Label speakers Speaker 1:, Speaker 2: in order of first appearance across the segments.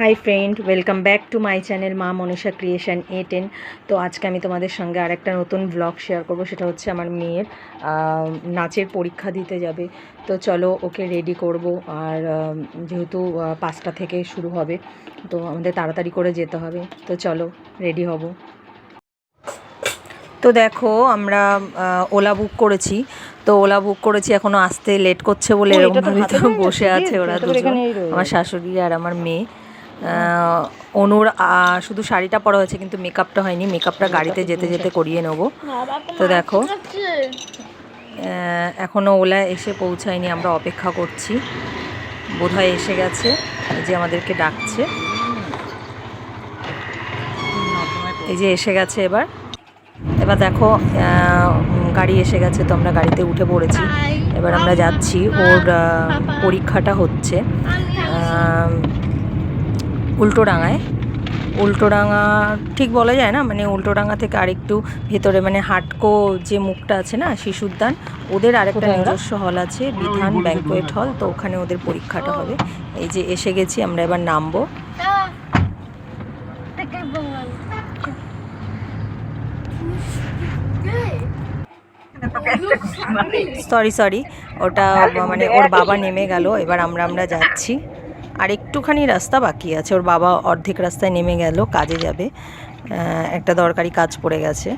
Speaker 1: Hi friend, welcome back to my channel মা Manisha creation A10। তো আজকে আমি তোমাদের সঙ্গে আরেকটা নতুন ব্লগ শেয়ার করব। সেটা হচ্ছে আমার মেয়ের নাচের পরীক্ষা দিতে যাবে। তো চলো ওকে রেডি করব। আর যেহেতু 5টা থেকে শুরু হবে, তো আমাদের তাড়াতাড়ি করে যেতে হবে। তো চলো রেডি হব। তো দেখো আমরা ওলা বুক করেছি। তো ওলা বুক করেছি, এখনও আসতে লেট করছে বলে এরকমভাবে তো বসে আছে ওরা দুজন, আমার শাশুড়ি আর আমার মেয়ে। অনুর শুধু শাড়িটা পরা হয়েছে, কিন্তু মেকআপটা হয়নি। মেকআপটা গাড়িতে যেতে যেতে করিয়ে নেব। তো দেখো এখনও ওলা এসে পৌঁছায়নি, আমরা অপেক্ষা করছি। বোধহয় এসে গেছে, এই যে আমাদেরকে ডাকছে। এই যে এসে গেছে। এবার দেখো গাড়ি এসে গেছে, তো আমরা গাড়িতে উঠে পড়েছি। এবার আমরা যাচ্ছি, ওর পরীক্ষাটা হচ্ছে উল্টোডাঙা ঠিক বলা যায় না, মানে উল্টোডাঙা থেকে আরেকটু ভেতরে, মানে হাটকো যে মুখটা আছে না, শিশুদ্যান, ওদের আরেকটা নিজস্ব হল আছে, বিধান ব্যাংকোয়েট হল। তো ওখানে ওদের পরীক্ষাটা হবে। এই যে এসে গেছি, আমরা এবার নামবো। সরি, ওটা মানে ওর বাবা নেমে গেল। এবার আমরা যাচ্ছি, আর একটুখানি রাস্তা বাকি আছে। ওর বাবা অর্ধেক রাস্তায় নেমে গেল, কাজে যাবে, একটা দরকারি কাজ পড়ে গেছে,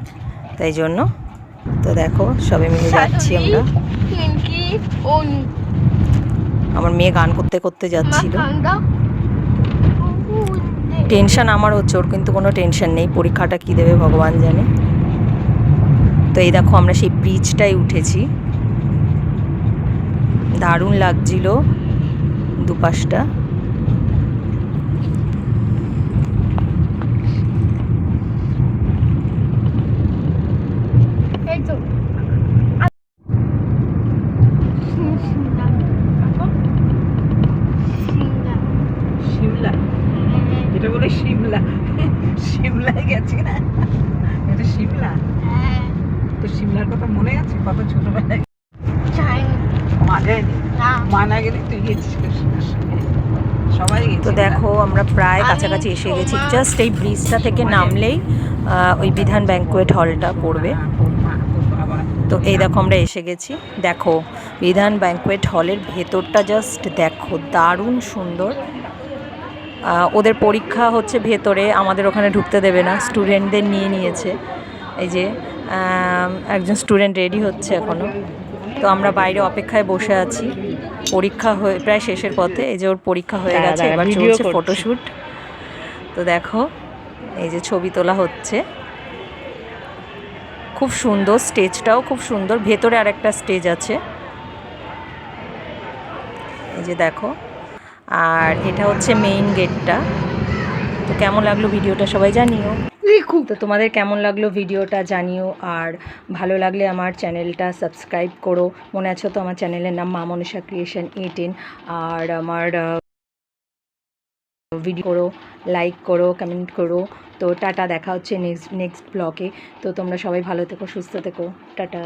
Speaker 1: তাই জন্য। তো দেখো সবাই মিলে যাচ্ছি আমরা। আমার মেয়ে গান করতে করতে যাচ্ছিল। টেনশন আমার হচ্ছে, ওর কিন্তু কোনো টেনশন নেই। পরীক্ষাটা কী দেবে ভগবান জানে। তো এই দেখো আমরা সেই ব্রিজটাই উঠেছি, দারুণ লাগছিল দুপাশটা।
Speaker 2: এটা বলে সিমলায় গেছি না, এটা সিমলা। তো সিমলার কথা মনে আছে? কত ছোটবেলায় মা যায়নি, মা না গেলে তুই গেছিস সবাই।
Speaker 1: তো দেখো আমরা প্রায় কাছাকাছি এসে গেছি। জাস্ট এই ব্রিজটা থেকে নামলেই ওই বিধান ব্যাংকোয়েট হলটা পড়বে। তো এই দেখো আমরা এসে গেছি। দেখো বিধান ব্যাংকোয়েট হলের ভেতরটা জাস্ট দেখো, দারুণ সুন্দর। ওদের পরীক্ষা হচ্ছে ভেতরে, আমাদের ওখানে ঢুকতে দেবে না, স্টুডেন্টদের নিয়ে নিয়েছে। এই যে একজন স্টুডেন্ট রেডি হচ্ছে এখনও। তো আমরা বাইরে অপেক্ষায় বসে আছি। পরীক্ষা হয়ে প্রায় শেষের পথে। এই যে ওর পরীক্ষা হয়ে গেছে, এবার চলছে ফটোশ্যুট। তো দেখো এই যে ছবি তোলা হচ্ছে, খুব সুন্দর। স্টেজটাও খুব সুন্দর, ভেতরে আরেকটা স্টেজ আছে, এই যে দেখো। আর এটা হচ্ছে মেইন গেটটা। তো কেমন লাগলো ভিডিওটা সবাই জানিও। তো তোমাদের কেমন লাগলো ভিডিওটা জানিও, আর ভালো লাগলে আমার চ্যানেলটা সাবস্ক্রাইব করো। মনে আছে তো আমার চ্যানেলের নাম মা মনীষা ক্রিয়েশন A10। আর আমার ভিডিও করো, লাইক করো, কমেন্ট করো। তো টাটা, দেখা হচ্ছে নেক্সট ব্লগে। তো তোমরা সবাই ভালো থেকো, সুস্থ থেকো, টাটা।